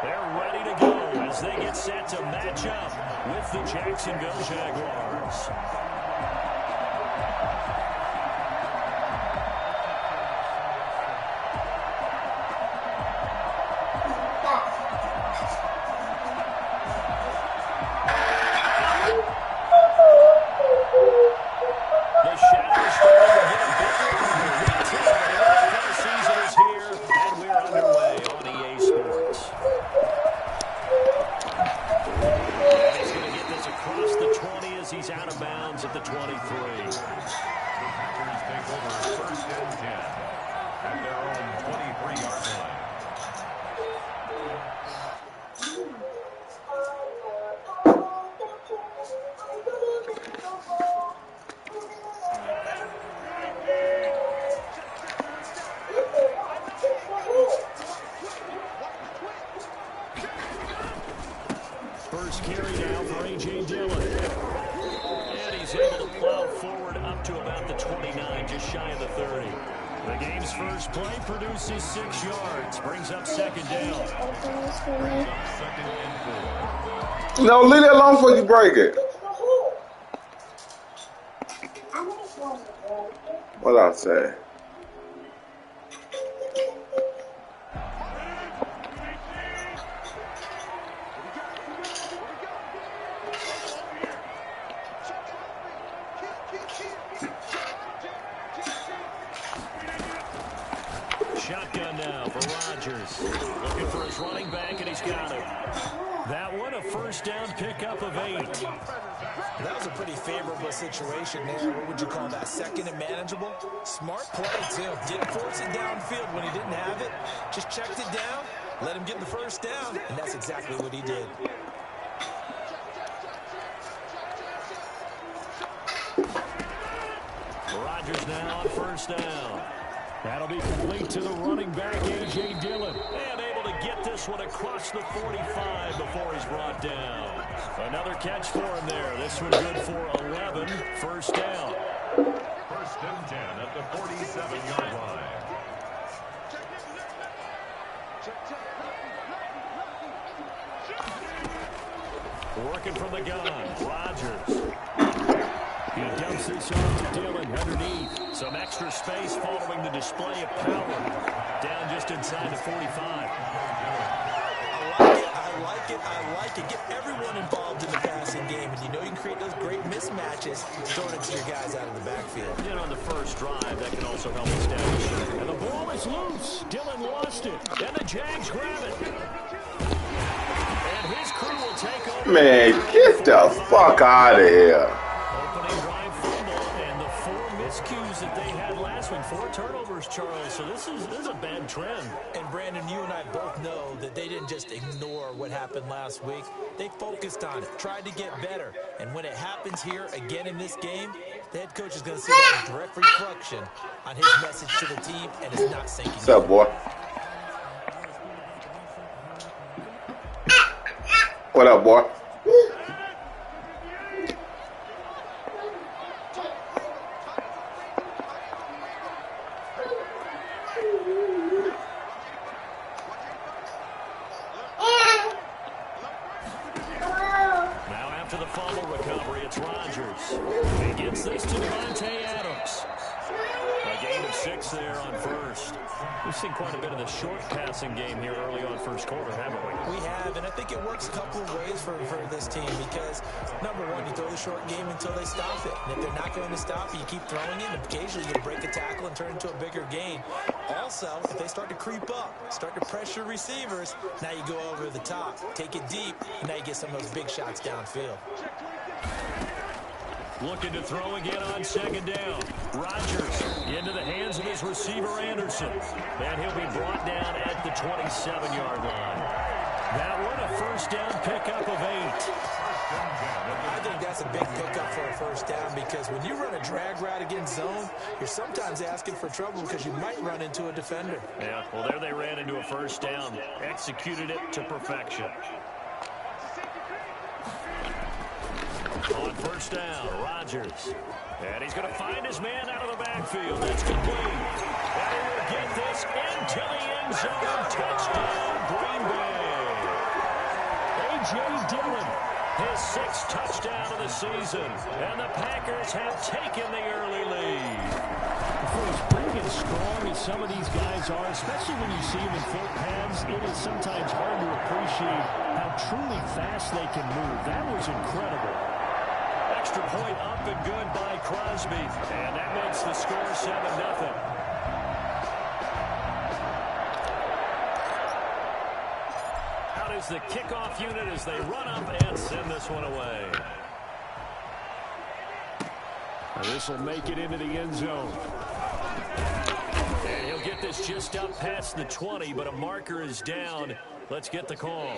They're ready to go as they get set to match up with the Jacksonville Jaguars. He's out of bounds at the 23. Packers take over 1st and 10 at their own 23-yard line. First carry now for A.J. Dillon. He's able to plow forward up to about the 29, just shy of the 30. The game's first play produces 6 yards, brings up 2nd down. Brings up 2nd and 4. No, leave it alone before you break it. What I say? Shotgun now for Rodgers. Looking for his running back, and he's got it. That one, a 1st down pickup of 8. That was a pretty favorable situation there. What would you call that? 2nd and manageable? Smart play, too. Didn't force it downfield when he didn't have it. Just checked it down, let him get the 1st down, and that's exactly what he did. Rodgers now on 1st down. That'll be complete to the running back, A.J. Dillon. And able to get this one across the 45 before he's brought down. Another catch for him there. This one good for 11. 1st down. 1st and 10 at the 47-yard line. Working from the gun. Rodgers. He dumps this off to Dillon underneath. Some extra space following the display of power. Down just inside the 45. I like it. Get everyone involved in the passing game. And you know you can create those great mismatches throwing it to your guys out of the backfield. And on the first drive, that can also help establish. And the ball is loose. Dillon lost it. And the Jags grab it. And his crew will take over. Man, get the fuck out of here. Miscues that they had last week. 4 turnovers, Charles. So this is a bad trend. And Brandon, you and I both know that they didn't just ignore what happened last week. They focused on it, tried to get better. And when it happens here again in this game, the head coach is going to see that direct reflection on his message to the team, and it's not sinking. What's up, boy? What up, boy? He gets this to Devontae Adams. A gain of 6 there on 1st. We've seen quite a bit of the short passing game here early on 1st quarter, haven't we? We have, and I think it works a couple of ways for this team because, number one, you throw the short game until they stop it. And if they're not going to stop it, you keep throwing it, and occasionally you break a tackle and turn it into a bigger gain. Also, if they start to creep up, start to pressure receivers, now you go over the top, take it deep, and now you get some of those big shots downfield. Looking to throw again on 2nd down. Rodgers into the hands of his receiver, Anderson. And he'll be brought down at the 27-yard line. That one, a 1st down pickup of 8. I think that's a big pickup for a 1st down because when you run a drag route against zone, you're sometimes asking for trouble because you might run into a defender. Yeah, well, there they ran into a 1st down. Executed it to perfection. On 1st down, Rodgers. And he's going to find his man out of the backfield. That's complete. And he will get this into the end zone. Touchdown, Green Bay. A.J. Dillon, his 6th touchdown of the season. And the Packers have taken the early lead. For as big and strong as some of these guys are, especially when you see them in full pads, it is sometimes hard to appreciate how truly fast they can move. That was incredible. Extra point up and good by Crosby. And that makes the score 7-0. Out is the kickoff unit as they run up and send this one away. This will make it into the end zone. And he'll get this just up past the 20, but a marker is down. Let's get the call.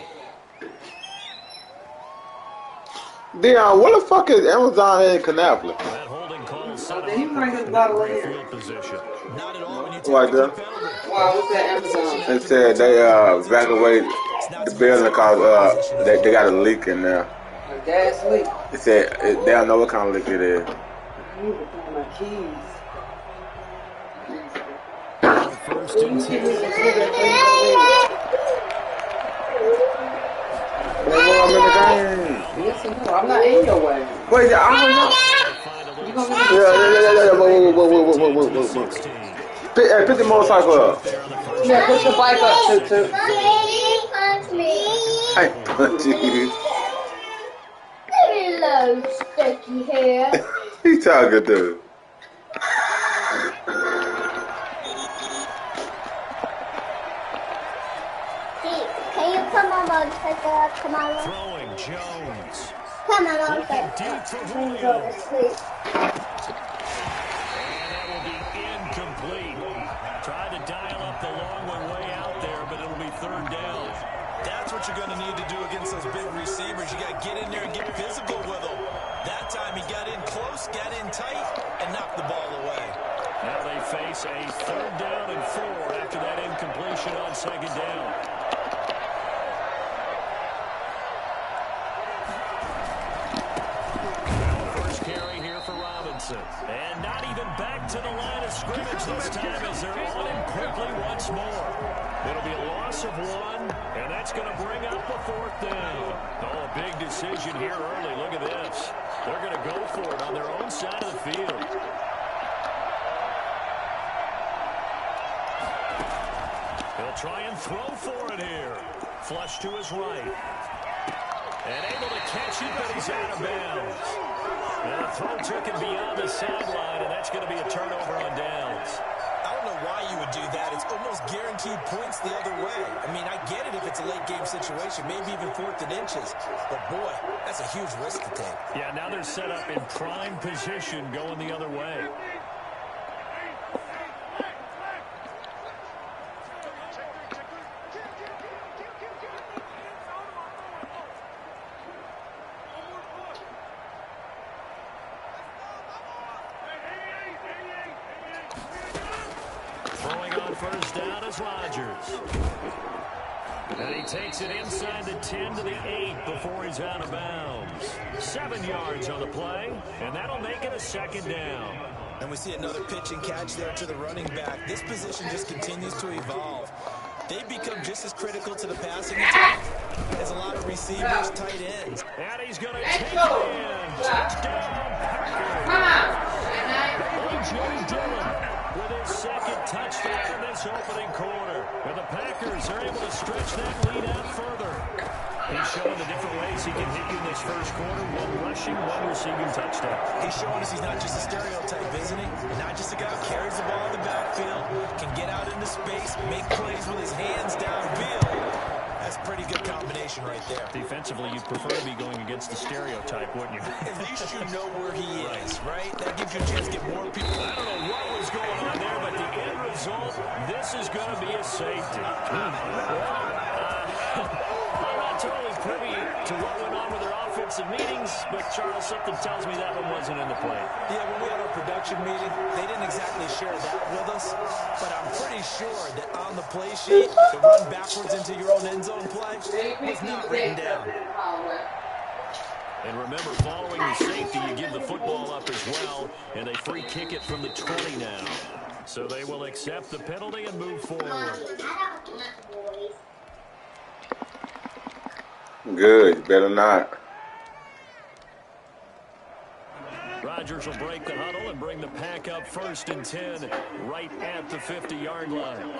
Dion, what the fuck is Amazon in Canapolis? That holding call set Did he bring his up bottle great in? field position. Not at all when you take Right the there. penalty. Why was that Amazon? They said they evacuated the building because they got a leak in there. A gas leak. They said they don't know what kind of leak it is. You were throwing my keys. First and 10. I'm in the game. Yes, I know. I'm not in your way. Wait, I don't know. You gonna Yeah. Hey, pick the motorcycle up. Yeah, push the bike up, too. Hey, punch you. Hello, sticky hair. He talking to. Can you come on motorcycle up? Come on. Throwing Jones. Come on, Looking motorcycle. deep for Then go Julio. to sleep. And that will be incomplete. Tried to dial up the long way out there, but it'll be 3rd down. That's what you're going to need to do against those big receivers. You got to get in there and get physical with them. That time he got in close, got in tight, and knocked the ball away. Now they face a 3rd down and 4 after that incompletion on 2nd down. First carry here for Robinson. And not even back to the line of scrimmage this time as they're on him quickly once more. It'll be a loss of 1, and that's going to bring up a 4th down. Oh, a big decision here early. Look at this. They're going to go for it on their own side of the field. He'll try and throw for it here. Flush to his right. And able to catch it, but he's out of bounds. And the throw took him beyond the sideline, and that's going to be a turnover on downs. I don't know why you would do that. It's almost guaranteed points the other way. I mean, I get it if it's a late game situation, maybe even 4th and inches. But, boy, that's a huge risk to take. Yeah, now they're set up in prime position going the other way. Throwing on 1st down is Rodgers. And he takes it inside the 10 to the 8 before he's out of bounds. 7 yards on the play, and that'll make it a 2nd down. And we see another pitch and catch there to the running back. This position just continues to evolve. They become just as critical to the passing attack as a lot of receivers, tight ends. And he's going to take it in. Touchdown, Packers. A.J. Dillon with his 2nd touchdown in this opening quarter. And the Packers are able to stretch that lead out further. He's showing the different ways he can hit you in this first quarter. 1 rushing, 1 receiving touchdown. He's showing us he's not just a stereotype, isn't he? Not just a guy who carries the ball in the backfield, can get out into space, make plays with his hands downfield. That's a pretty good combination right there. Defensively, you'd prefer to be going against the stereotype, wouldn't you? At least you know where he is, right? That gives you a chance to get more people. I don't know what was going on there, but the end result, this is going to be a safety. I'm not totally privy to what went on with their offensive meetings, but Charles, something tells me that one wasn't in the play. Yeah, when we had our production meeting, they didn't exactly share that with us, but I'm pretty sure that on the play sheet, the run backwards into your own end zone play was not written down. And remember, following the safety, you give the football up as well, and they free kick it from the 20 now. So they will accept the penalty and move forward. Good. You better not. Rodgers will break the huddle and bring the pack up 1st and 10 right at the 50-yard line.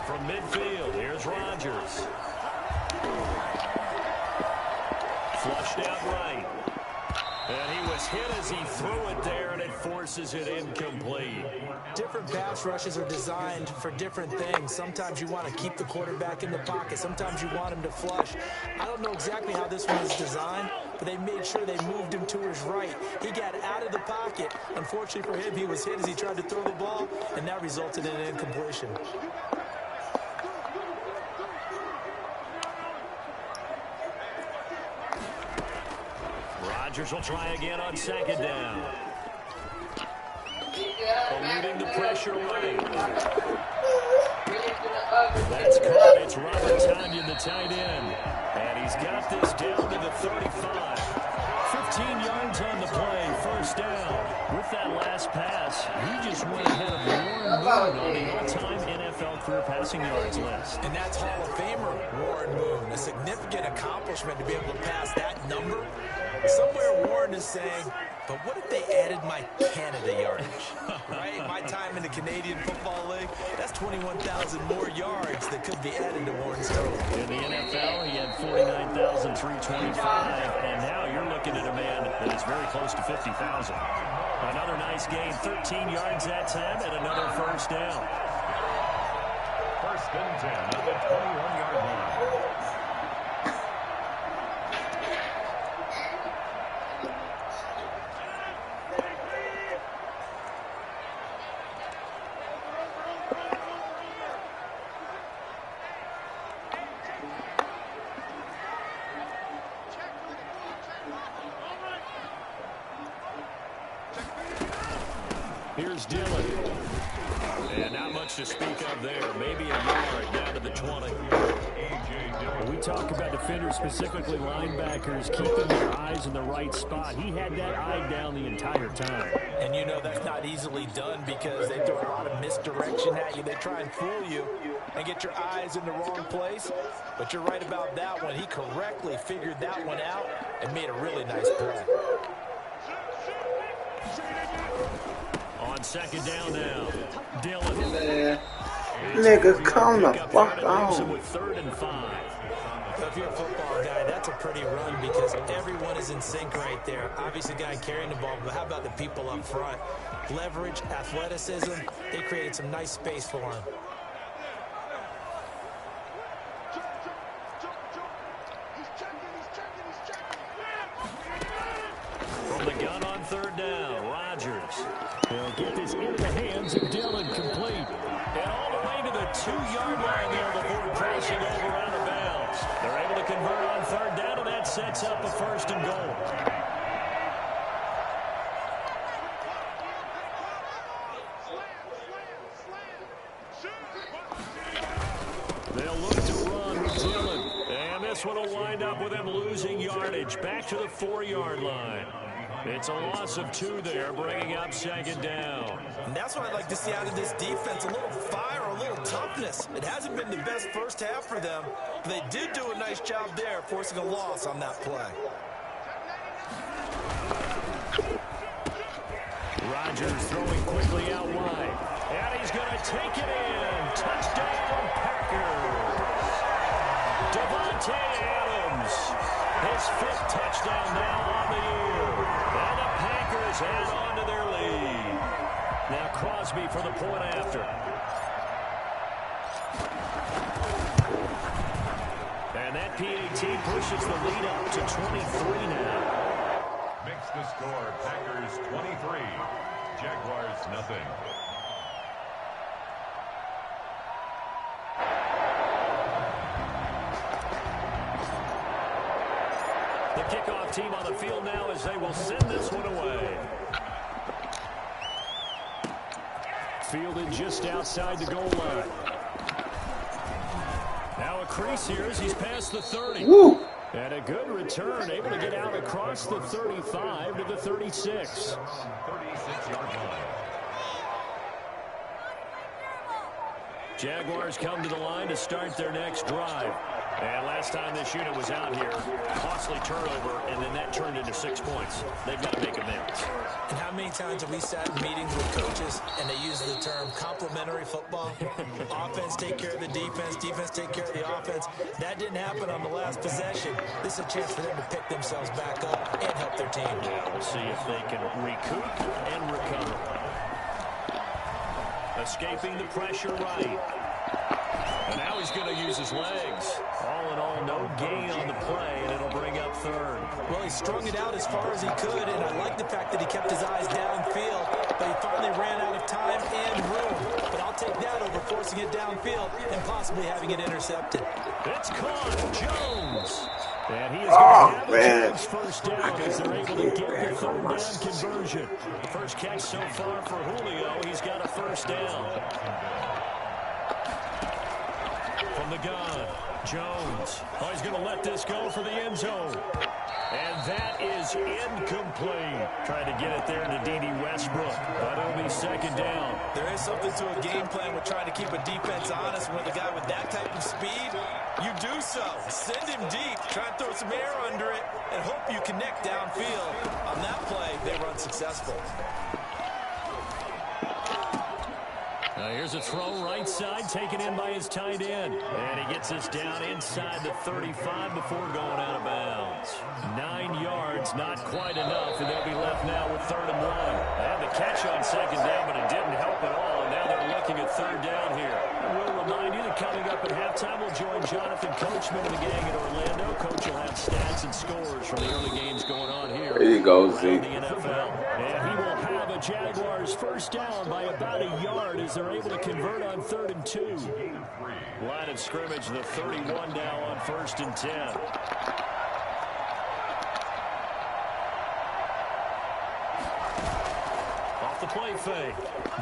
From midfield, here's Rodgers. Flushed out right. And he was hit as he threw it there, and it forces it incomplete. Different pass rushes are designed for different things. Sometimes you want to keep the quarterback in the pocket. Sometimes you want him to flush. I don't know exactly how this one is designed, but they made sure they moved him to his right. He got out of the pocket. Unfortunately for him, he was hit as he tried to throw the ball, and that resulted in an incompletion. Rodgers will try again on 2nd down. Eluding the pressure right. That's caught. It's Robert Tonyan, the tight end. And he's got this down to the 35. 15 yards on the play, 1st down. With that last pass, he just went ahead of Warren Moon on the all-time NFL career passing yards list. And that's Hall of Famer Warren Moon. A significant accomplishment to be able to pass that number. Somewhere Warren is saying, but what if they added my Canada yardage, right? My time in the Canadian Football League, that's 21,000 more yards that could be added to Warren's total. In the NFL, he had 49,325, and now you're looking at a man that is very close to 50,000. Another nice gain, 13 yards that time, and another 1st down. 1st and 10 at the 21-yard line. Here's Dillon. And not much to speak of there. Maybe a yard down to the 20. We talk about defenders, specifically linebackers, keeping their eyes in the right spot. He had that eye down the entire time. And you know that's not easily done because they throw a lot of misdirection at you. They try and fool you and get your eyes in the wrong place. But you're right about that one. He correctly figured that one out and made a really nice play. On 2nd down now, Dillon. Nigga, come the fuck on. With 3rd and 5. So if you're a football guy, that's a pretty run because everyone is in sync right there. Obviously, the guy carrying the ball, but how about the people up front? Leverage, athleticism, they created some nice space for him. From the gun on 3rd down, Rodgers. They'll get this into the hands of Dillon, complete. And all the way to the 2-yard line there before crossing over out of bounds. They're able to convert on 3rd down, and that sets up a 1st and goal. They'll look to run with Dillon. And this one will wind up with him losing yardage back to the 4-yard line. It's a loss of 2 there, bringing up 2nd down. And that's what I'd like to see out of this defense, a little fire, a little toughness. It hasn't been the best first half for them, but they did do a nice job there, forcing a loss on that play. Rodgers throwing quickly out wide. And he's going to take it in. Touchdown, Packers. Devontae Adams. His 5th touchdown now on the year. And the Packers add on to their lead. Now Crosby for the point after. And that PAT pushes the lead up to 23 now. Makes the score Packers 23, Jaguars nothing. The kickoff team on the field now as they will send this one away. Fielded just outside the goal line. Now a crease here as he's past the 30. Woo! And a good return, able to get out across the 35 to the 36. Jaguars come to the line to start their next drive. And last time this unit was out here, costly turnover, and then that turned into 6 points. They've got to make amends. And how many times have we sat in meetings with coaches and they use the term complementary football? Offense take care of the defense, defense take care of the offense. That didn't happen on the last possession. This is a chance for them to pick themselves back up and help their team. Yeah, we'll see if they can recoup and recover. Escaping the pressure right. And now he's going to use his legs. All in all, no gain on the play, and it'll bring up third. Well, he strung it out as far as he could, and I like the fact that he kept his eyes downfield, but he finally ran out of time and room. But I'll take that over forcing it downfield and possibly having it intercepted. It's caught. Jones. And he is going to have a Jones first down as they're able to get the third down conversion. The first catch so far for Julio. He's got a first down. From the gun, Jones. Oh, he's going to let this go for the end zone. And that is incomplete. Trying to get it there to D.D. Westbrook, but it'll be second down. There is something to a game plan with trying to keep a defense honest. With a guy with that type of speed, you do so. Send him deep, try and throw some air under it, and hope you connect downfield. On that play, they were unsuccessful. Here's a throw right side, taken in by his tight end. And he gets us down inside the 35 before going out of bounds. 9 yards, not quite enough, and they'll be left now with 3rd and 1. They had the catch on second down, but it didn't help at all, and now they're looking at 3rd down here. And we'll remind you that coming up at halftime, we'll join Jonathan Coachman and the gang at Orlando. Coach will have stats and scores from the early games going on here. There you go, Zeke. The NFL. And he will have a Jaguars first down by about a yard as they're able to convert on 3rd and 2. Line of scrimmage, the 31 now on 1st and 10. Off the play fake,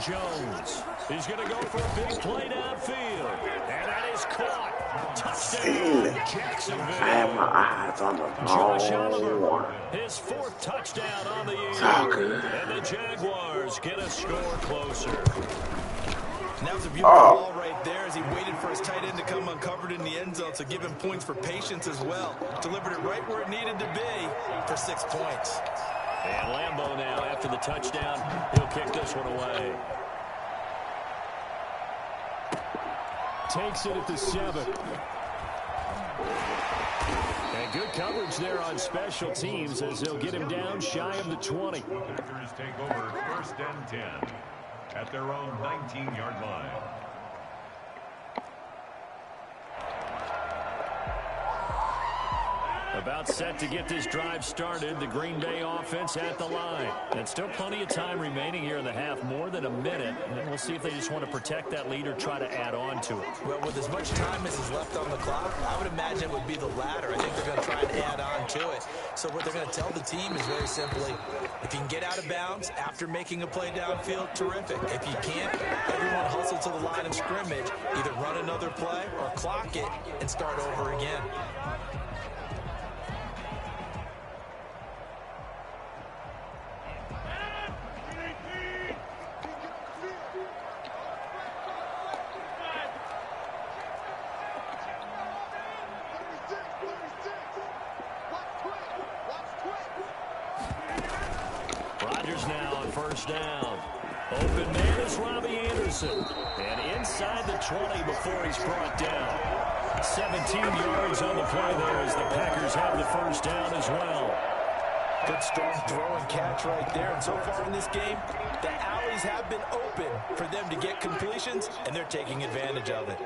Jones. He's going to go for a big play downfield. And that is caught. Touchdown, Jacksonville. I have my eyes on the Josh ball. Oliver, his 4th touchdown on the year. So good. And the Jaguars get a score closer. And that was a beautiful ball right there as he waited for his tight end to come uncovered in the end zone, so give him points for patience as well. Delivered it right where it needed to be for 6 points. And Lambeau now, after the touchdown, he'll kick this one away. Takes it at the 7. And good coverage there on special teams as they'll get him down shy of the 20. Packers take over 1st and 10 at their own 19-yard line. About set to get this drive started. The Green Bay offense at the line. And still plenty of time remaining here in the half, more than a minute. And we'll see if they just want to protect that lead or try to add on to it. Well, with as much time as is left on the clock, I would imagine it would be the latter. I think they're going to try and add on to it. So what they're going to tell the team is very simply, if you can get out of bounds after making a play downfield, terrific. If you can't, everyone hustle to the line of scrimmage, either run another play or clock it and start over again. Rodgers now on 1st down. Open man is Robbie Anderson. And inside the 20 before he's brought down. 17 yards on the play there as the Packers have the 1st down as well. Good strong throw and catch right there. And so far in this game, the alleys have been open for them to get completions, and they're taking advantage of it.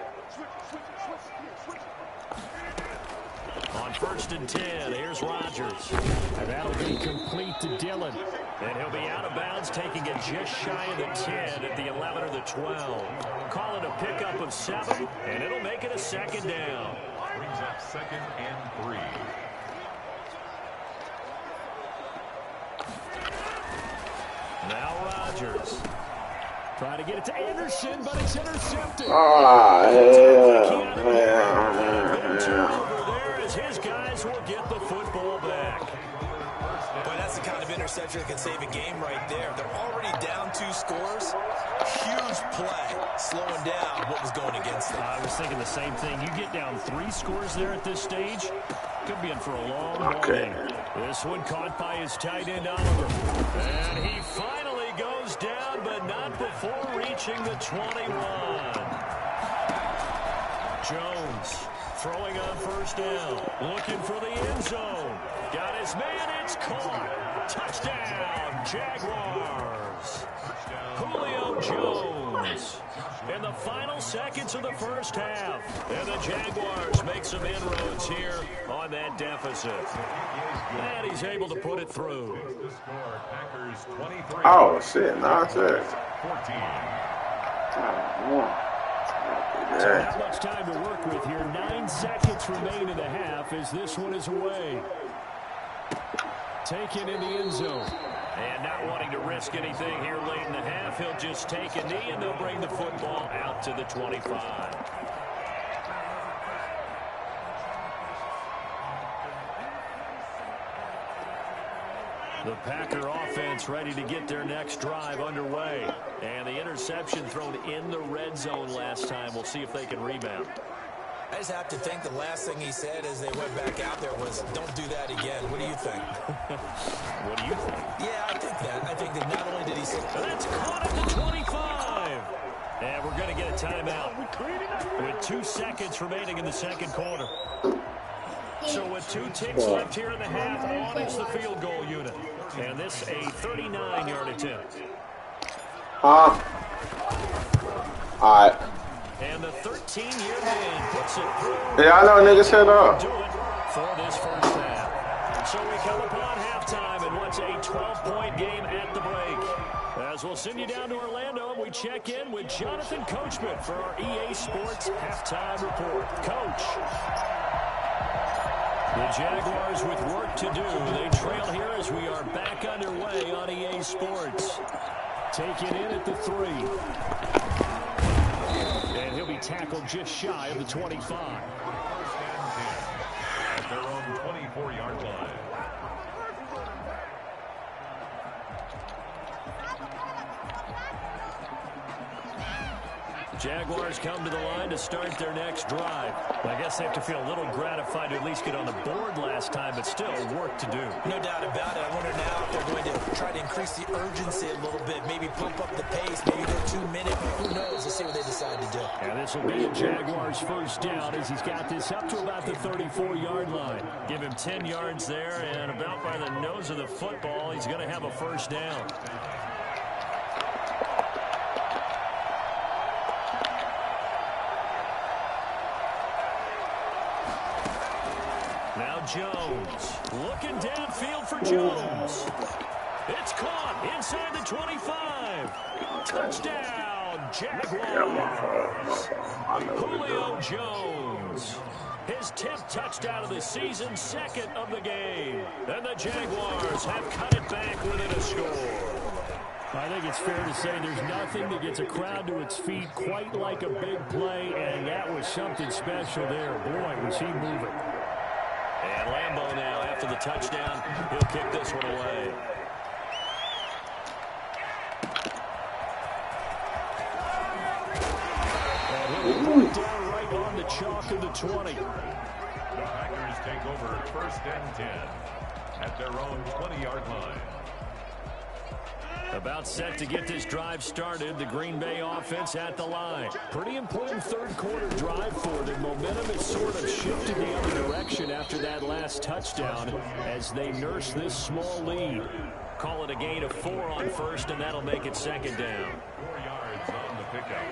On 1st and 10, here's Rodgers. And that'll be complete to Dillon. And he'll be out of bounds, taking it just shy of the 10 at the 11 or the 12. Call it a pickup of 7, and it'll make it a 2nd down. Brings up 2nd and 3. Now Rodgers. Trying to get it to Anderson, but it's intercepted. Ah, hell, man. Jaguars will get the football back. Boy, that's the kind of interception that can save a game right there. They're already down 2 scores. Huge play, slowing down what was going against them. I was thinking the same thing. You get down 3 scores there at this stage, could be in for a long ball game. This one caught by his tight end, Oliver. And he finally goes down, but not before reaching the 21. Jones throwing on first down, looking for the end zone. Got his man, it's caught. Touchdown, Jaguars. Julio Jones in the final seconds of the first half. And the Jaguars make some inroads here on that deficit. And he's able to put it through. Oh, shit. Nonsense. So not much time to work with here. 9 seconds remain in the half as this one is away. Taken in the end zone. And not wanting to risk anything here late in the half, he'll just take a knee and they'll bring the football out to the 25. The Packer offense ready to get their next drive underway. And the interception thrown in the red zone last time. We'll see if they can rebound. I just have to think the last thing he said as they went back out there was, don't do that again. What do you think? What do you think? Yeah, I think that. I think that not only did he say... That's caught at the 25. And we're going to get a timeout with 2 seconds remaining in the second quarter. So with 2 ticks left here in the half, on is the field goal unit. And this a 39-yard attempt. All right. And the 13-year man puts it through. Yeah, I know niggas hit up. Do it for this first half. So we come upon halftime and what's a 12-point game at the break. As we'll send you down to Orlando, we check in with Jonathan Coachman for our EA Sports halftime report. Coach. The Jaguars with work to do. They trail here as we are back underway on EA Sports. Taken in at the 3. And he'll be tackled just shy of the 25. At their own 24-yard line. Jaguars come to the line to start their next drive. I guess they have to feel a little gratified to at least get on the board last time, but still work to do. No doubt about it. I wonder now if they're going to try to increase the urgency a little bit, maybe pump up the pace, maybe go 2-minute. Who knows? Let's see what they decide to do. And this will be a Jaguars first down as he's got this up to about the 34-yard line. Give him 10 yards there, and about by the nose of the football, he's going to have a first down. Now Jones, looking downfield for Jones. It's caught inside the 25. Touchdown, Jaguars. Julio Jones. His 10th touchdown of the season, 2nd of the game. And the Jaguars have cut it back within a score. I think it's fair to say there's nothing that gets a crowd to its feet quite like a big play, and that was something special there. Boy, was he moving. And Lambeau now, after the touchdown, he'll kick this one away. And he'll put it down right on the chalk of the 20. The Packers take over 1st and 10 at their own 20-yard line. About set to get this drive started. The Green Bay offense at the line. Pretty important third quarter drive for them. Momentum has sort of shifted the other direction after that last touchdown as they nurse this small lead. Call it a gain of 4 on first, and that'll make it 2nd down. 4 yards on the pickup.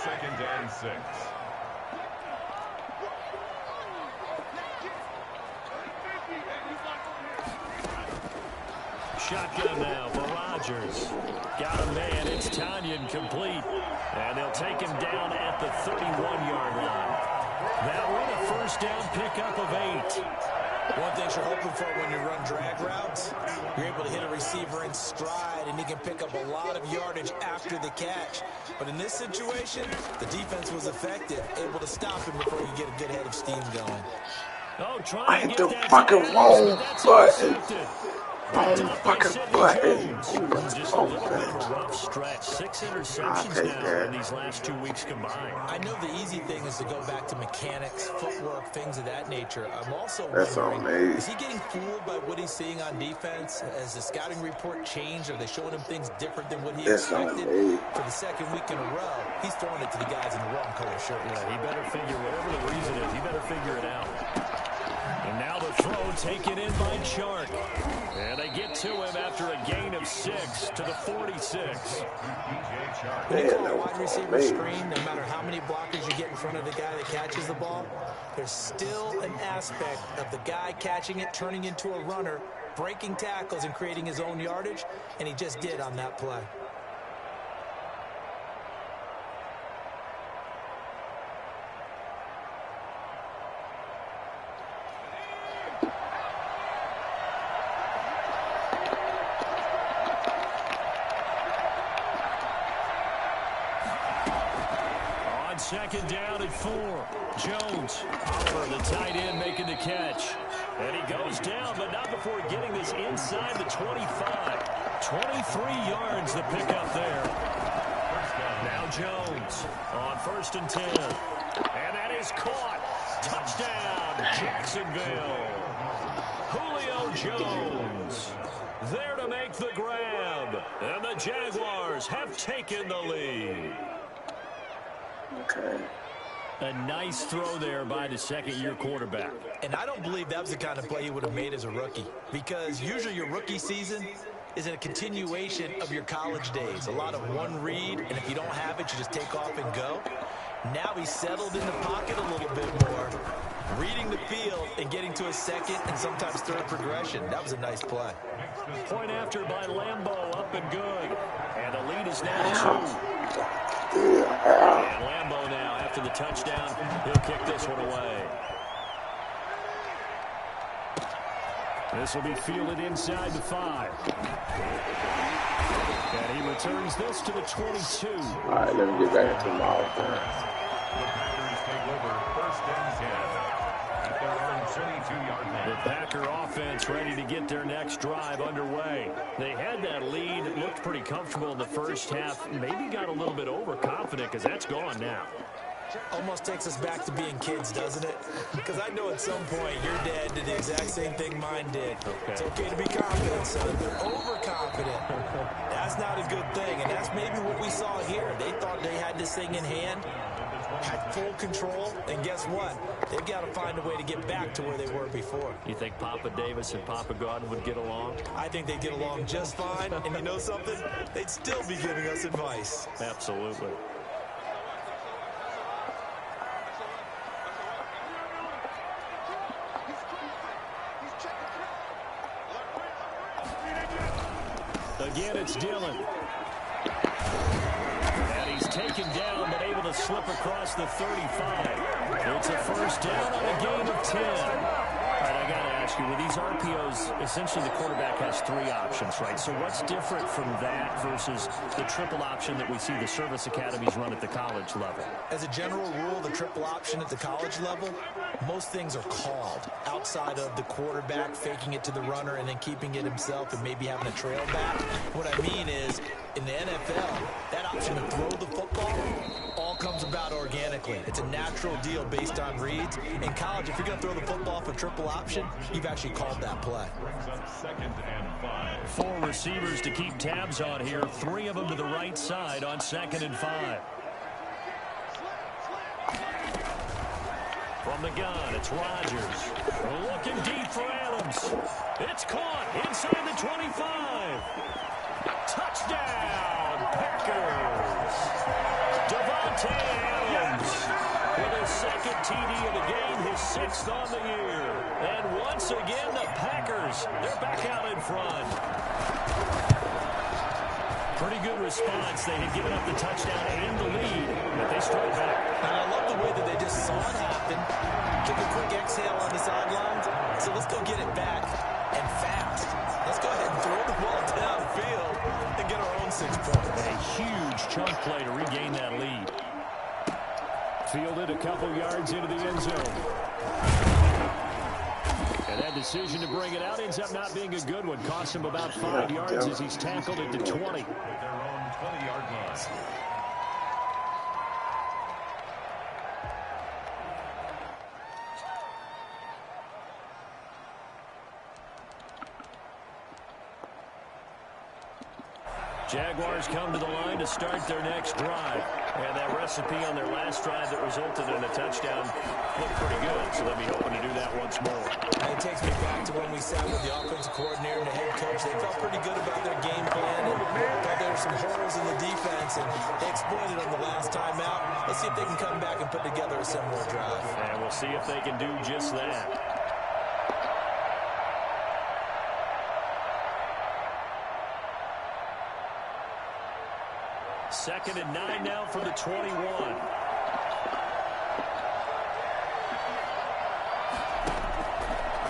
2nd and 6. Shotgun now for Rodgers. Got a man. It's Tanyan complete. And they'll take him down at the 31-yard line. That one a first down pickup of 8. One thing you're hoping for when you run drag routes, you're able to hit a receiver in stride, and he can pick up a lot of yardage after the catch. But in this situation, the defense was effective, able to stop him before you get a good head of steam going. Oh, I trying to hit get the that fucking to wrong but that's button. intercepted. Picked Wrong up by fucking Sidney button. Jones. What's Just a wrong little with bit of that? a rough stretch. 6 I'll interceptions take now in that. these last 2 weeks combined. I know the easy thing is to go back to mechanics, footwork, things of that nature. I'm also That's wondering, on me. is he getting fooled by what he's seeing on defense? Has the scouting report changed? Are they showing him things different than what he That's on expected? me. For the second week in a row, he's throwing it to the guys in the wrong color shirts. Yeah, he better figure, whatever the reason is, he better figure it out. And now the throw taken in by Chark. And they get to him after a gain of 6 to the 46. When you call a wide receiver screen, no matter how many blockers you get in front of the guy that catches the ball, there's still an aspect of the guy catching it, turning into a runner, breaking tackles and creating his own yardage, and he just did on that play. Second down at 4. Jones, Oliver, the tight end, making the catch. And he goes down, but not before getting this inside the 25. 23 yards the pickup there. Now Jones on 1st and 10. And that is caught. Touchdown, Jacksonville. Julio Jones there to make the grab. And the Jaguars have taken the lead. Okay. A nice throw there by the second-year quarterback. And I don't believe that was the kind of play he would have made as a rookie, because usually your rookie season is a continuation of your college days. A lot of one read, and if you don't have it, you just take off and go. Now he's settled in the pocket a little bit more, reading the field and getting to a second and sometimes third progression. That was a nice play. Point after by Lambeau, up and good. And the lead is now 2. And Lambeau now, after the touchdown, he'll kick this one away. This will be fielded inside the 5. And he returns this to the 22. All right, let me get back into my offense. The Packers take over 1st and 10 at their own 22-yard line. The Packer offense ready to get their next drive underway. They had that lead, looked pretty comfortable in the first half, maybe got a little bit overconfident because that's gone now. Almost takes us back to being kids, doesn't it? Because I know at some point your dad did the exact same thing mine did. Okay. It's okay to be confident, son. They're overconfident. That's not a good thing, and that's maybe what we saw here. They thought they had this thing in hand, had full control, and guess what? They've got to find a way to get back to where they were before. You think Papa Davis and Papa Godwin would get along? I think they'd get along just fine, and you know something? They'd still be giving us advice. Absolutely. Again, it's Dillon. And he's taken down, but able to slip across the 35. It's a first down on a gain of 10. All right, I got to ask you, with these RPOs, essentially the quarterback has 3 options, right? So what's different from that versus the triple option that we see the service academies run at the college level? As a general rule, the triple option at the college level, most things are called outside of the quarterback faking it to the runner and then keeping it himself and maybe having a trail back. What I mean is, in the NFL, that option to throw the football all comes about organically. It's a natural deal based on reads. In college, if you're going to throw the football for triple option, you've actually called that play. Brings up 2nd and 5. 4 receivers to keep tabs on here. 3 of them to the right side on 2nd and 5. From the gun, it's Rodgers. Looking deep for Adams. It's caught inside the 25. Touchdown, Packers. Devontae Adams with his 2nd TD of the game, his 6th on the year. And once again, the Packers, they're back out in front. Pretty good response. They had given up the touchdown and the lead, but they strike back. And I love the way that they just saw it happen, took a quick exhale on the sidelines. So let's go get it back, and fast. Let's go ahead and throw the ball downfield and get our own 6 points. A huge chunk play to regain that lead. Fielded a couple yards into the end zone. And that decision to bring it out ends up not being a good one. Cost him about 5 yards as he's tackled at the 20. At their own 20-yard line. Jaguars come to the line to start their next drive. And that recipe on their last drive that resulted in a touchdown looked pretty good. So they'll be hoping to do that once more. It takes me back to when we sat with the offensive coordinator and the head coach. They felt pretty good about their game plan and thought there were some holes in the defense, and they exploited them the last time out. Let's see if they can come back and put together a similar drive. And we'll see if they can do just that. Second and 9 now from the 21.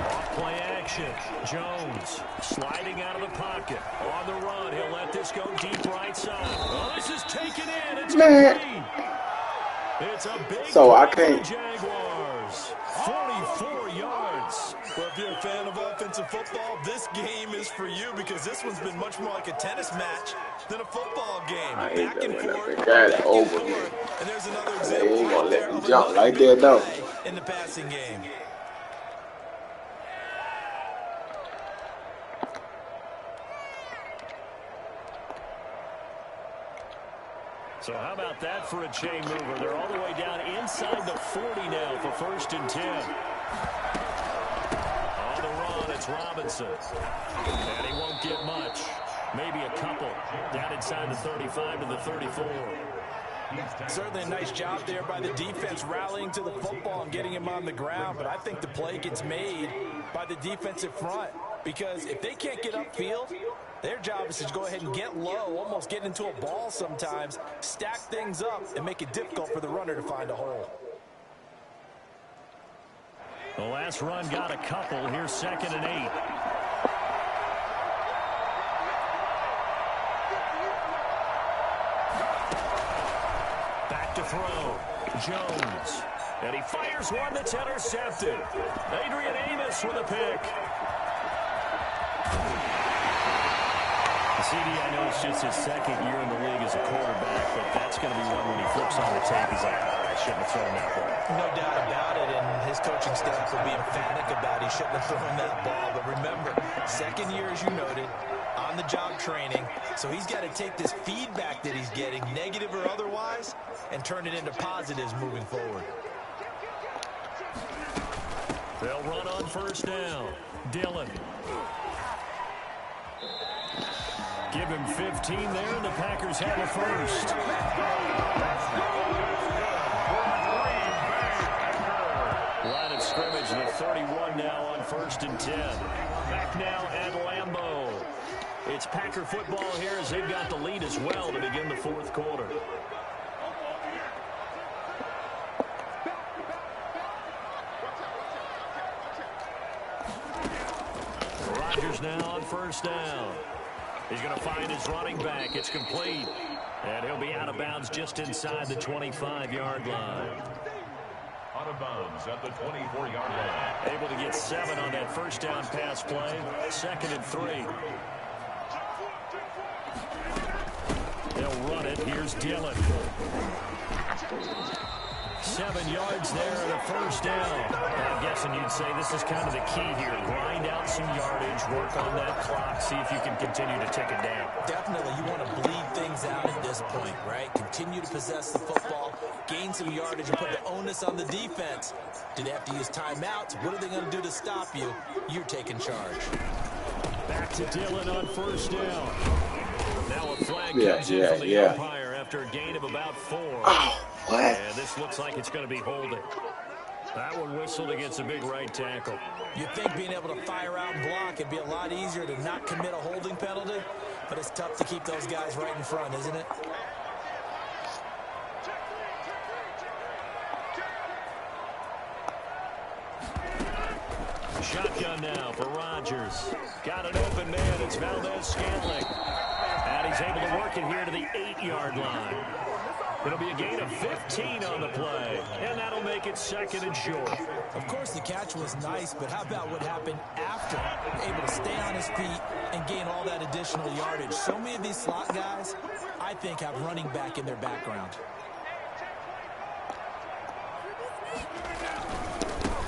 Off-play action. Jones sliding out of the pocket. On the run. He'll let this go deep right side. Oh, this is taken in. It's complete. It's a big play for the Jaguars. 44 yards. Well, if you're a fan of offensive football, this game is for you because this one's been much more like a tennis match than a football game. I hate Back that and when forth, they got it back over and me. forth. And there's another They example ain't gonna right there let me of jump another right there, big though. play in the passing game. So how about that for a chain mover? They're all the way down inside the 40 now for 1st and 10. On the run, it's Robinson. And he won't get much. Maybe a couple. Down inside the 35 to the 34. Certainly a nice job there by the defense rallying to the football and getting him on the ground, but I think the play gets made by the defensive front because if they can't get upfield, their job is to go ahead and get low, almost get into a ball sometimes, stack things up, and make it difficult for the runner to find a hole. The last run got a couple. Here's 2nd and 8. Back to throw. Jones. And he fires one that's intercepted. Adrian Amos with a pick. CD, I know it's just his 2nd year in the league as a quarterback, but that's going to be one when he flips on the tape. He's like, I shouldn't have thrown that ball. No doubt about it, and his coaching staff will be emphatic about he shouldn't have thrown that ball. But remember, 2nd year, as you noted, on-the-job training, so he's got to take this feedback that he's getting, negative or otherwise, and turn it into positives moving forward. They'll run on 1st down. Dillon. Give him 15 there, and the Packers have a 1st. Line of scrimmage, the 31 now on 1st and 10. Back now at Lambeau. It's Packer football here as they've got the lead as well to begin the 4th quarter. Rodgers now on 1st down. He's going to find his running back. It's complete. And he'll be out of bounds just inside the 25-yard line. Out of bounds at the 24-yard line. Able to get 7 on that 1st down pass play. 2nd and 3. They'll run it. Here's Dillon. 7 yards there and a 1st down. I'm guessing you'd say this is kind of the key here. Grind out some yardage, work on that clock, see if you can continue to tick it down. Definitely, you want to bleed things out at this point, right? Continue to possess the football, gain some yardage, and put the onus on the defense. Do they have to use timeouts? What are they going to do to stop you? You're taking charge. Back to Dillon on 1st down. Now a flag comes in from the umpire after a gain of about 4. Oh, what? And this looks like it's going to be holding. That one whistled against a big right tackle. You'd think being able to fire out and block it'd be a lot easier to not commit a holding penalty, but it's tough to keep those guys right in front, isn't it? Shotgun now for Rodgers. Got an open man. It's Valdez Scantling. And he's able to work it here to the 8-yard line. It'll be a gain of 15 on the play, and that'll make it 2nd and short. Of course, the catch was nice, but how about what happened after? Able to stay on his feet and gain all that additional yardage. So many of these slot guys, I think, have running back in their background.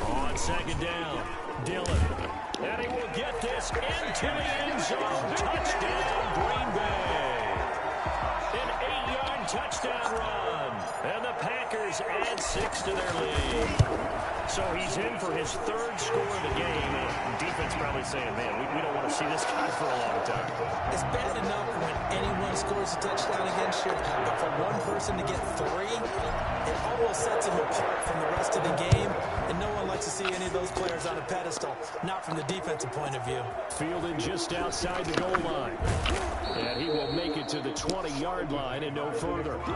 On 2nd down, Dillon. And he will get this into the end zone. Touchdown, Green Bay. An 8-yard touchdown run. And the Packers add 6 to their lead. So he's in for his 3rd score of the game. Defense probably saying, man, we don't want to see this guy for a long time. It's bad enough when anyone scores a touchdown against you, but for one person to get 3, it almost sets him apart from the rest of the game, and no one likes to see any of those players on a pedestal, not from the defensive point of view. Fielded just outside the goal line. And he will make it to the 20-yard line and no further. At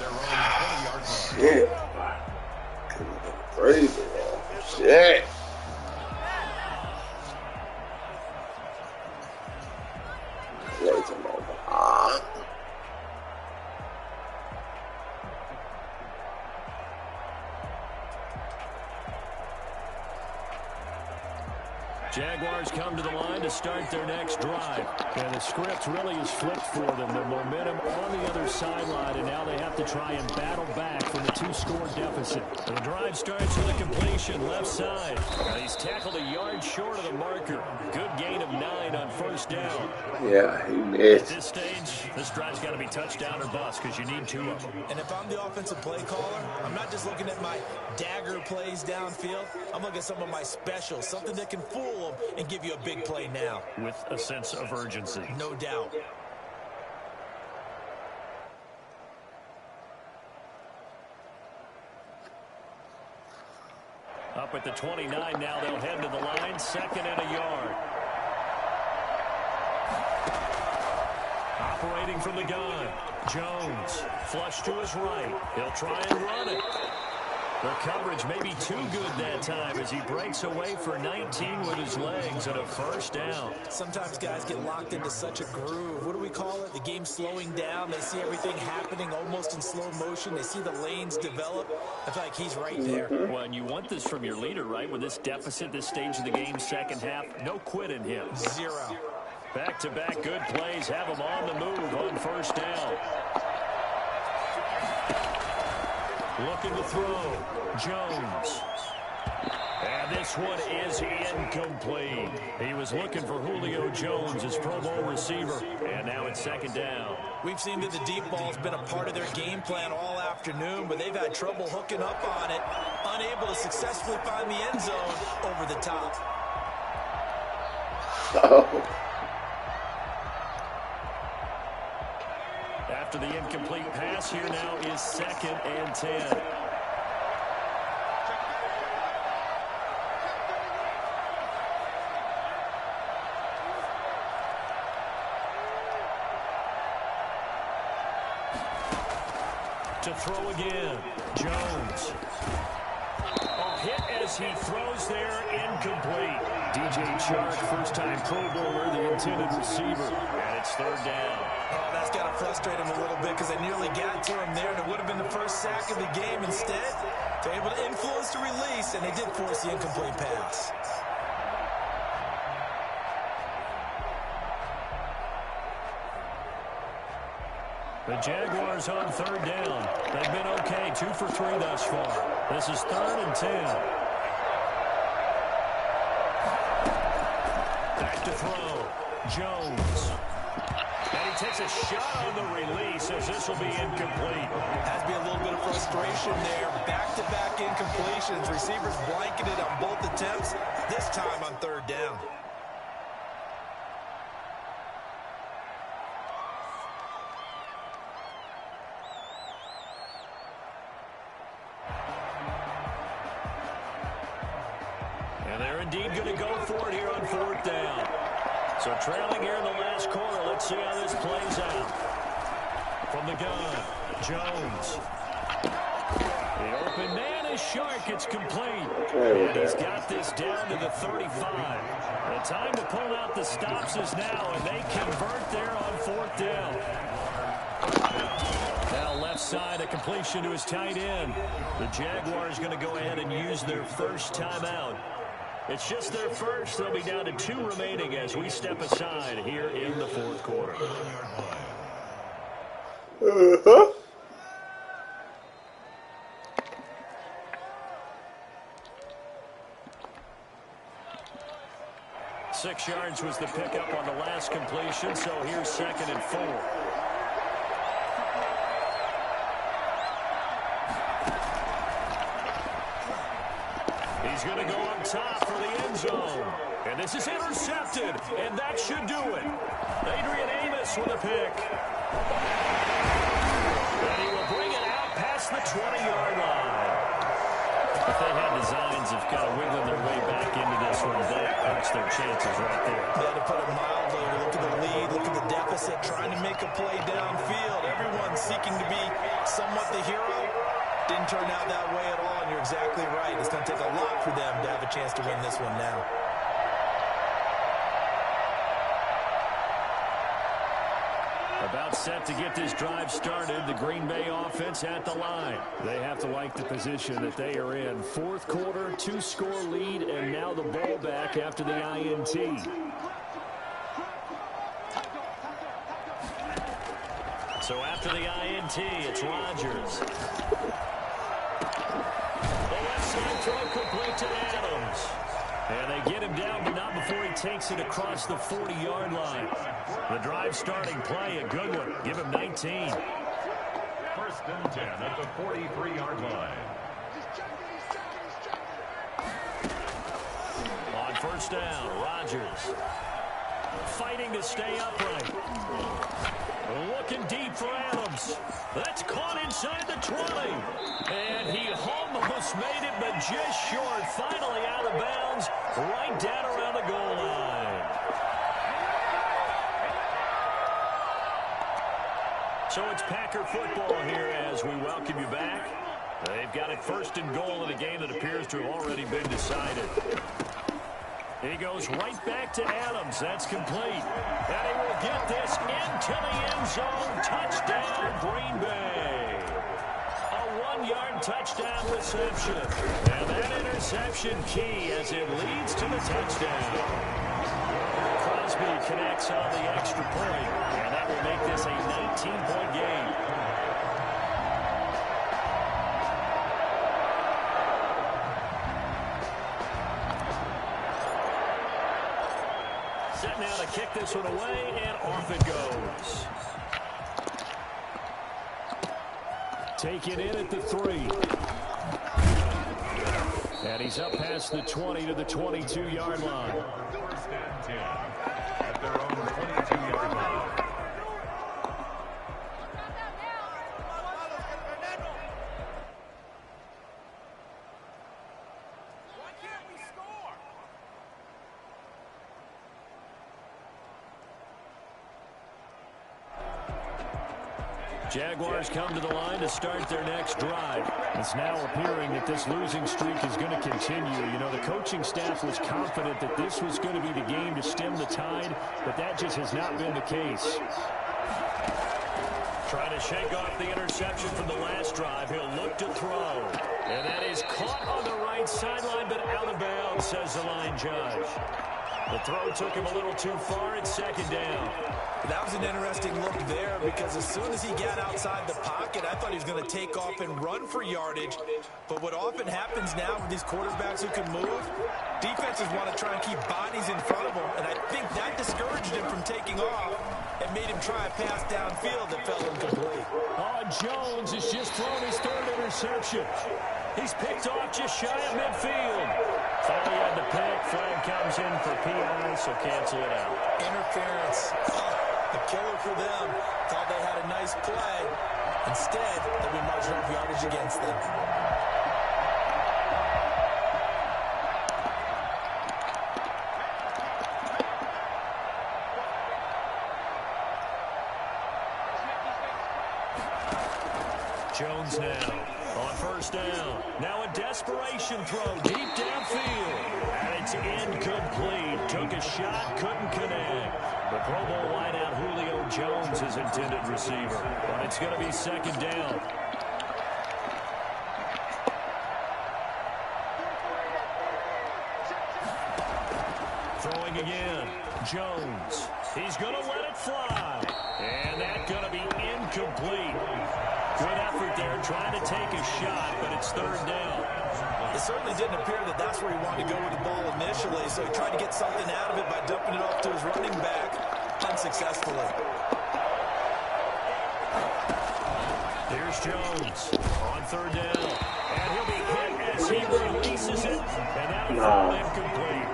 their own 20-yard line. Shit. Crazy. Shit. Late him over. Jaguars come to the line to start their next drive. And the script really is flipped for them. The momentum on the other sideline, and now they have to try and battle back from a 2-score deficit. The drive starts with a completion left side. And he's tackled a yard short of the marker. Good gain of 9 on 1st down. Yeah, he At missed. this stage, this drive's got to be touchdown or bust because you need 2 of them. And if I'm the offensive play caller, I'm not just looking at my dagger plays downfield. I'm looking at some of my specials, something that can fool them and give you a big play now. With a sense of urgency. No doubt. Up at the 29 now, they'll head to the line. 2nd and a yard. Operating from the gun. Jones, flush to his right. He'll try and run it. The coverage may be too good that time as he breaks away for 19 with his legs and a 1st down. Sometimes guys get locked into such a groove. What do we call it? The game slowing down. They see everything happening almost in slow motion. They see the lanes develop. I feel like he's right there. Well, and you want this from your leader, right? With this deficit, this stage of the game, 2nd half, no quit in him. 0. Back-to-back good plays have him on the move on 1st down. Looking to throw. Jones. And this one is incomplete. He was looking for Julio Jones, his Pro Bowl receiver. And now it's 2nd down. We've seen that the deep ball's been a part of their game plan all afternoon, but they've had trouble hooking up on it. Unable to successfully find the end zone over the top. Oh. After the incomplete pass, here now is 2nd and 10. To throw again, Jones. A hit as he throws there, incomplete. DJ Chark, first-time Pro Bowler, the intended receiver. And it's 3rd down. Oh, that's got to frustrate him a little bit because they nearly got to him there, and it would have been the first sack of the game. Instead, they're able to influence the release, and they did force the incomplete pass. The Jaguars on 3rd down. They've been okay, 2 for 3 thus far. This is 3rd and 10. Back to throw. Jones. And he takes a shot on the release as this will be incomplete. Has to be a little bit of frustration there. Back-to-back incompletions. Receivers blanketed on both attempts, this time on 3rd down. And they're indeed going to go for it here on 4th down. So trailing here in the last quarter, let's see how this plays out. From the gun, Jones. The open man is Shark. It's complete. And he's got this down to the 35. The time to pull out the stops is now, and they convert there on 4th down. side, a completion to his tight end. The Jaguars going to go ahead and use their first timeout. It's just their first. They'll be down to 2 remaining as we step aside here in the fourth quarter. Uh-huh. 6 yards was the pickup on the last completion, so here's 2nd and 4. He's going to go up top for the end zone. And this is intercepted, and that should do it. Adrian Amos with a pick. And he will bring it out past the 20-yard line. If they had designs of kind of wiggling their way back into this one, that hurts their chances right there. Yeah, to put it mildly, look at the lead, look at the deficit, trying to make a play downfield. Everyone seeking to be somewhat the hero. Didn't turn out that way at all, and you're exactly right. It's going to take a lot for them to have a chance to win this one now. About set to get this drive started. The Green Bay offense at the line. They have to like the position that they are in. Fourth quarter, 2-score lead, and now the ball back after the INT. So after the INT, it's Rodgers. The left side throw complete to Adams. And they get him down, but not before he takes it across the 40-yard line. The drive starting play, a good one. Give him 19. 1st and 10 at the 43-yard line. On 1st down, Rodgers. Fighting to stay upright. Looking deep for Adams. That's caught inside the 20. And he almost made it, but just short. Finally out of bounds, right down around the goal line. So it's Packer football here as we welcome you back. They've got it 1st and goal in a game that appears to have already been decided. He goes right back to Adams. That's complete. And he will get this into the end zone. Touchdown, Green Bay. A 1-yard touchdown reception. And that interception key as it leads to the touchdown. Crosby connects on the extra point. And that will make this a 19-point game. Set now to kick this one away, and off it goes. Taken in at the 3. And he's up past the 20 to the 22-yard line. 1st and 10 at their own 22-yard line. Jaguars come to the line to start their next drive. It's now appearing that this losing streak is going to continue. You know, the coaching staff was confident that this was going to be the game to stem the tide, but that just has not been the case. Trying to shake off the interception from the last drive. He'll look to throw. And that is caught on the right sideline, but out of bounds, says the line judge. The throw took him a little too far. It's 2nd down. That was an interesting look there because as soon as he got outside the pocket, I thought he was going to take off and run for yardage. But what often happens now with these quarterbacks who can move, defenses want to try and keep bodies in front of them. And I think that discouraged him from taking off and made him try a pass downfield that fell incomplete. Oh, Jones has just thrown his 3rd interception. He's picked off just shy of midfield. Thought he had the pick. Flag comes in for PI, so cancel it out. Interference. The killer for them. Thought they had a nice play. Instead, they'll be marching off yardage against them. Jones now on first down. Now a desperation throw deep downfield. And it's incomplete. Took a shot, couldn't connect. The Pro Bowl wideout Julio Jones is intended receiver. But it's going to be second down. Throwing again. Jones. He's going to let it fly. And that's going to be incomplete. Good effort there trying to take a shot, but it's third down. It certainly didn't appear that that's where he wanted to go with the ball initially, so he tried to get something out of it by dumping it off to his running back unsuccessfully. Here's Jones on third down. And he'll be hit as he releases it. And that'll fall incomplete.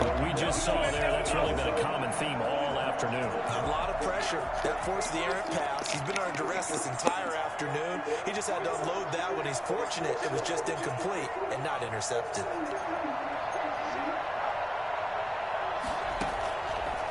What we just saw there, that's really been a common theme all afternoon. A lot of pressure. That forced the errant pass. He's been under duress this entire afternoon. He just had to unload that one. He's fortunate it was just incomplete and not intercepted.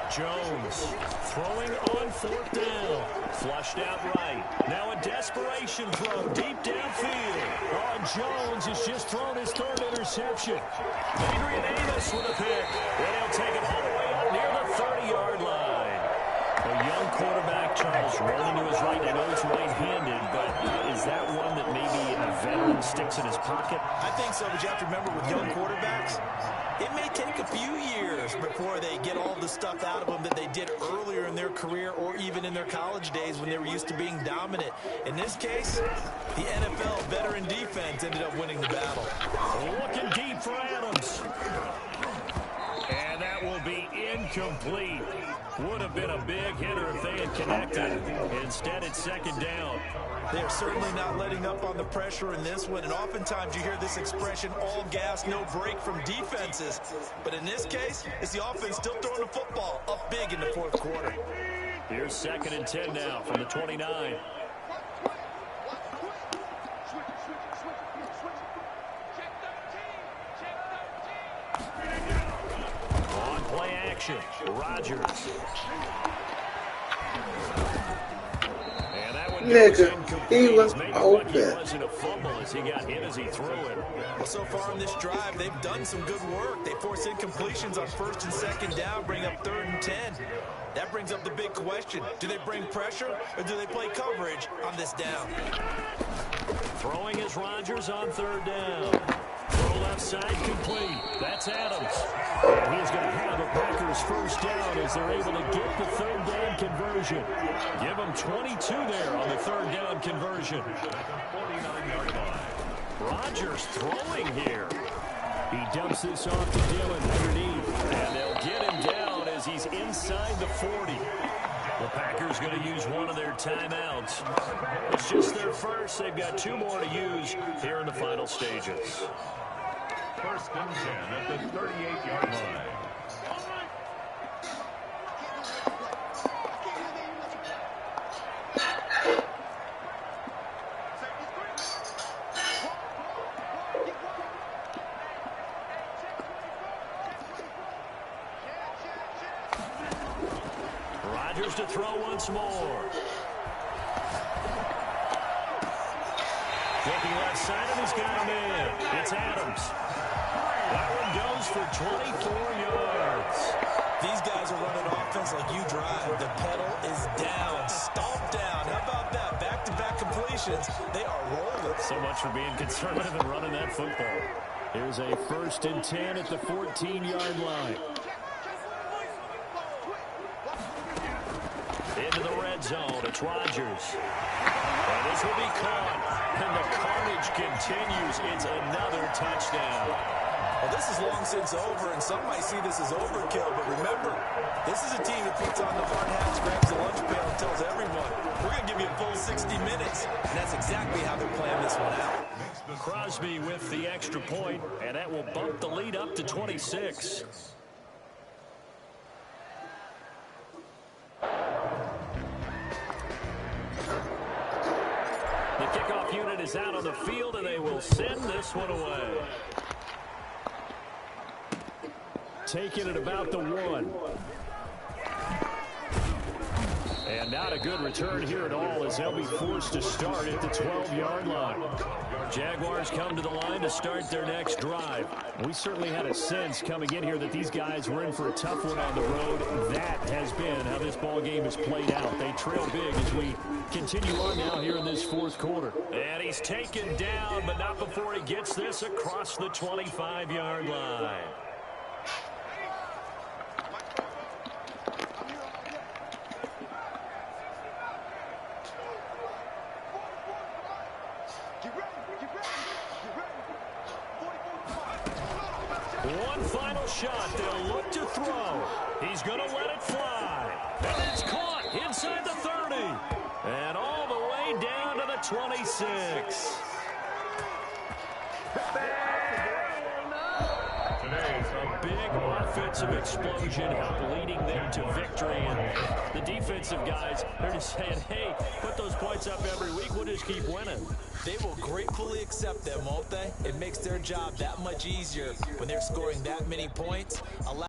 Jones throwing on fourth down. Flushed out right. Now a desperation throw deep downfield. Oh, Jones has just thrown his third interception. Adrian Amos with a pick. And he'll take it all the way up near the 30-yard line. A young quarterback, Charles, rolling to his right. I know he's right-handed, but is that one that maybe a veteran sticks in his pocket? I think so, but you have to remember with young quarterbacks, it may take a few years before they get all the stuff out of them that they did earlier in their career or even in their college days when they were used to being dominant. In this case, the NFL veteran defense ended up winning the battle. Looking deep for Adams. And that will be incomplete. Would have been a big hitter if they had connected. Instead, it's second down. They're certainly not letting up on the pressure in this one, and oftentimes you hear this expression, all gas, no break from defenses. But in this case, it's the offense still throwing the football up big in the fourth quarter. Here's second and 10 now from the 29. On play action, Rodgers. Nigga, he was open. He wasn't a fumble as he got hit as he threw it. Well, so far in this drive, they've done some good work. They force incompletions on first and second down, bring up third and 10. That brings up the big question. Do they bring pressure or do they play coverage on this down? Throwing is Rodgers on third down. Throw left side complete. That's Adams. And he's going to have the Packers first down as they're able to get the third down conversion. Give them 22 there on the third down conversion. Rodgers throwing here. He dumps this off to Dillon underneath. And they'll get him down as he's inside the 40. The Packers going to use one of their timeouts. It's just their first. They've got two more to use here in the final stages. First and 10 at the 38-yard line. Rodgers to throw once more. Looking left side, and he's got him in. It's Adams. That one goes for 24 yards. These guys are running offense like you drive. The pedal is down, stomped down. How about that? Back-to-back completions. They are rolling. So much for being conservative and running that football. Here's a first and 10 at the 14-yard line. Into the red zone. It's Rodgers. And this will be caught. And the carnage continues. It's another touchdown. Well, this is long since over, and some might see this as overkill. But remember, this is a team that puts on the hard hats, grabs the lunch pail, and tells everyone, we're going to give you a full 60 minutes. And that's exactly how they're playing this one out. Crosby with the extra point, and that will bump the lead up to 26. The kickoff unit is out on the field, and they will send this one away. Taking it about the 1. And not a good return here at all as they'll be forced to start at the 12-yard line. Jaguars come to the line to start their next drive. We certainly had a sense coming in here that these guys were in for a tough one on the road. That has been how this ball game has played out. They trail big as we continue on now here in this fourth quarter. And he's taken down, but not before he gets this across the 25-yard line. One final shot. They'll look to throw. He's going to let it fly. And it's caught inside the 30. And all the way down to the 26. A big offensive explosion helped leading them to victory. And the defensive guys, they're just saying, hey, put those points up every week. We'll just keep winning. They will gratefully accept them, won't they? It makes their job that much easier when they're scoring that many points.